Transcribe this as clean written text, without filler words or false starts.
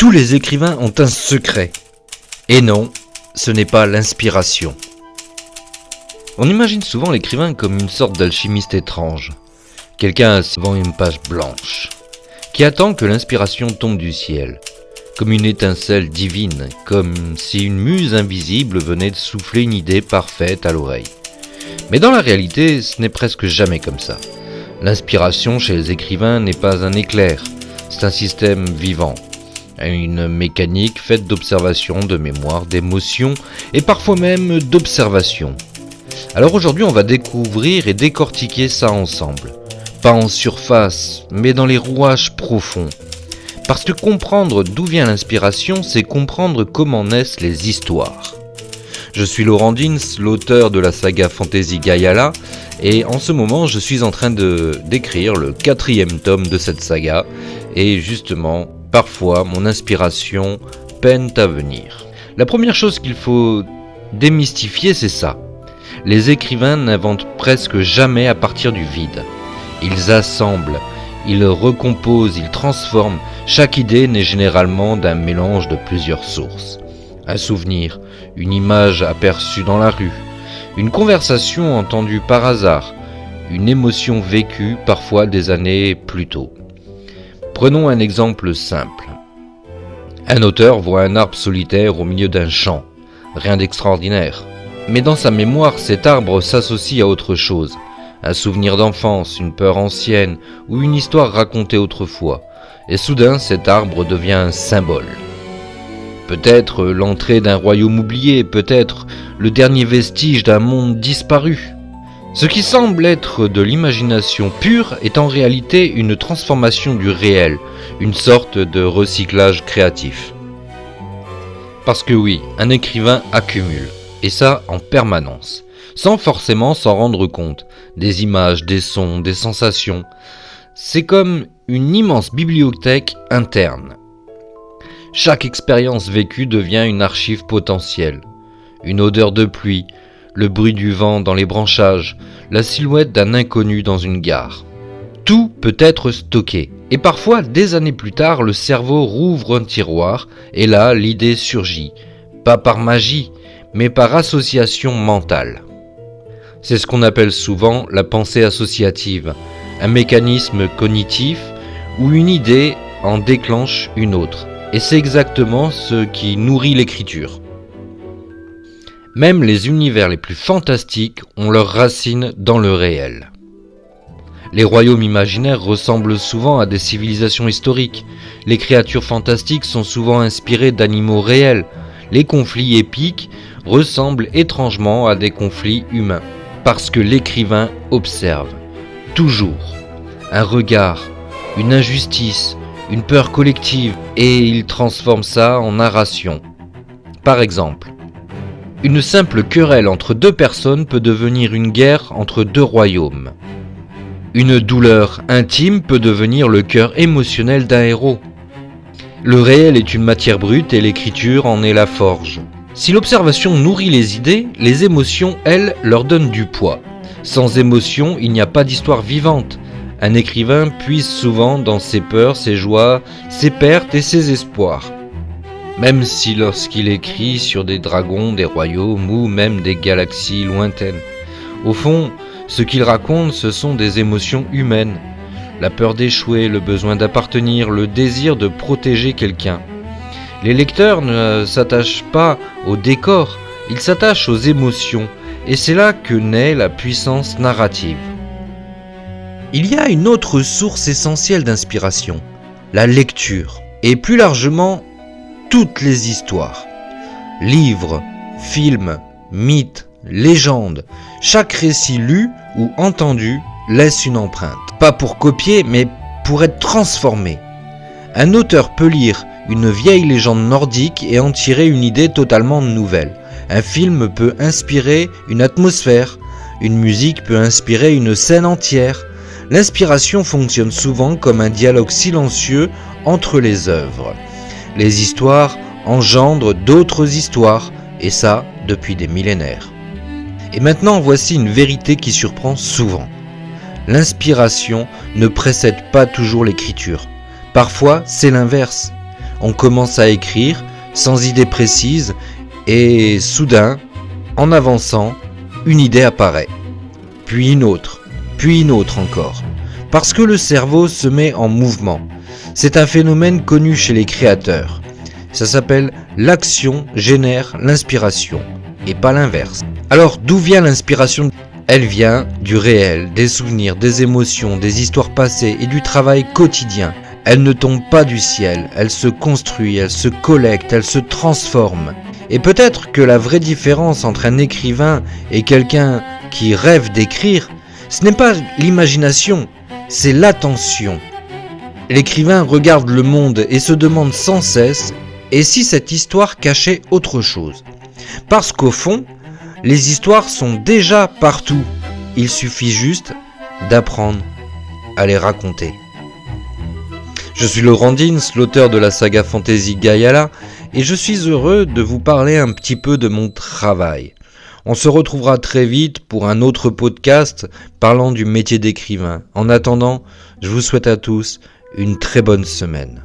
Tous les écrivains ont un secret. Et non, ce n'est pas l'inspiration. On imagine souvent l'écrivain comme une sorte d'alchimiste étrange. Quelqu'un assis devant une page blanche, qui attend que l'inspiration tombe du ciel, comme une étincelle divine, comme si une muse invisible venait de souffler une idée parfaite à l'oreille. Mais dans la réalité, ce n'est presque jamais comme ça. L'inspiration chez les écrivains n'est pas un éclair, c'est un système vivant. Une mécanique faite d'observation, de mémoire, d'émotion et parfois même d'observation. Alors aujourd'hui, on va découvrir et décortiquer ça ensemble. Pas en surface, mais dans les rouages profonds. Parce que comprendre d'où vient l'inspiration, c'est comprendre comment naissent les histoires. Je suis Laurent Dins, l'auteur de la saga Fantasy Gayala, et en ce moment, je suis en train d'écrire le 4e tome de cette saga, et justement, parfois, mon inspiration peine à venir. La première chose qu'il faut démystifier, c'est ça. Les écrivains n'inventent presque jamais à partir du vide. Ils assemblent, ils recomposent, ils transforment. Chaque idée naît généralement d'un mélange de plusieurs sources. Un souvenir, une image aperçue dans la rue, une conversation entendue par hasard, une émotion vécue parfois des années plus tôt. Prenons un exemple simple. Un auteur voit un arbre solitaire au milieu d'un champ. Rien d'extraordinaire. Mais dans sa mémoire, cet arbre s'associe à autre chose. Un souvenir d'enfance, une peur ancienne ou une histoire racontée autrefois. Et soudain, cet arbre devient un symbole. Peut-être l'entrée d'un royaume oublié, peut-être le dernier vestige d'un monde disparu. Ce qui semble être de l'imagination pure est en réalité une transformation du réel, une sorte de recyclage créatif. Parce que oui, un écrivain accumule, et ça en permanence, sans forcément s'en rendre compte, des images, des sons, des sensations. C'est comme une immense bibliothèque interne. Chaque expérience vécue devient une archive potentielle, une odeur de pluie, le bruit du vent dans les branchages, la silhouette d'un inconnu dans une gare. Tout peut être stocké, et parfois, des années plus tard, le cerveau rouvre un tiroir, et là, l'idée surgit, pas par magie, mais par association mentale. C'est ce qu'on appelle souvent la pensée associative, un mécanisme cognitif où une idée en déclenche une autre, et c'est exactement ce qui nourrit l'écriture. Même les univers les plus fantastiques ont leurs racines dans le réel. Les royaumes imaginaires ressemblent souvent à des civilisations historiques. Les créatures fantastiques sont souvent inspirées d'animaux réels. Les conflits épiques ressemblent étrangement à des conflits humains. Parce que l'écrivain observe, toujours, un regard, une injustice, une peur collective, et il transforme ça en narration. Par exemple, une simple querelle entre deux personnes peut devenir une guerre entre deux royaumes. Une douleur intime peut devenir le cœur émotionnel d'un héros. Le réel est une matière brute et l'écriture en est la forge. Si l'observation nourrit les idées, les émotions, elles, leur donnent du poids. Sans émotion, il n'y a pas d'histoire vivante. Un écrivain puise souvent dans ses peurs, ses joies, ses pertes et ses espoirs. Même si lorsqu'il écrit sur des dragons, des royaumes ou même des galaxies lointaines. Au fond, ce qu'il raconte, ce sont des émotions humaines. La peur d'échouer, le besoin d'appartenir, le désir de protéger quelqu'un. Les lecteurs ne s'attachent pas au décor, ils s'attachent aux émotions, et c'est là que naît la puissance narrative. Il y a une autre source essentielle d'inspiration, la lecture, et plus largement, toutes les histoires. Livres, films, mythes, légendes, chaque récit lu ou entendu laisse une empreinte. Pas pour copier, mais pour être transformé. Un auteur peut lire une vieille légende nordique et en tirer une idée totalement nouvelle. Un film peut inspirer une atmosphère. Une musique peut inspirer une scène entière. L'inspiration fonctionne souvent comme un dialogue silencieux entre les œuvres. Les histoires engendrent d'autres histoires, et ça depuis des millénaires. Et maintenant, voici une vérité qui surprend souvent. L'inspiration ne précède pas toujours l'écriture. Parfois, c'est l'inverse. On commence à écrire, sans idée précise, et soudain, en avançant, une idée apparaît. Puis une autre encore. Parce que le cerveau se met en mouvement. C'est un phénomène connu chez les créateurs. Ça s'appelle l'action génère l'inspiration, et pas l'inverse. Alors d'où vient l'inspiration ? Elle vient du réel, des souvenirs, des émotions, des histoires passées et du travail quotidien. Elle ne tombe pas du ciel, elle se construit, elle se collecte, elle se transforme. Et peut-être que la vraie différence entre un écrivain et quelqu'un qui rêve d'écrire, ce n'est pas l'imagination, c'est l'attention. L'écrivain regarde le monde et se demande sans cesse « et si cette histoire cachait autre chose ?» Parce qu'au fond, les histoires sont déjà partout. Il suffit juste d'apprendre à les raconter. Je suis Laurent Dins, l'auteur de la saga fantasy Gaiala, et je suis heureux de vous parler un petit peu de mon travail. On se retrouvera très vite pour un autre podcast parlant du métier d'écrivain. En attendant, je vous souhaite à tous une très bonne semaine.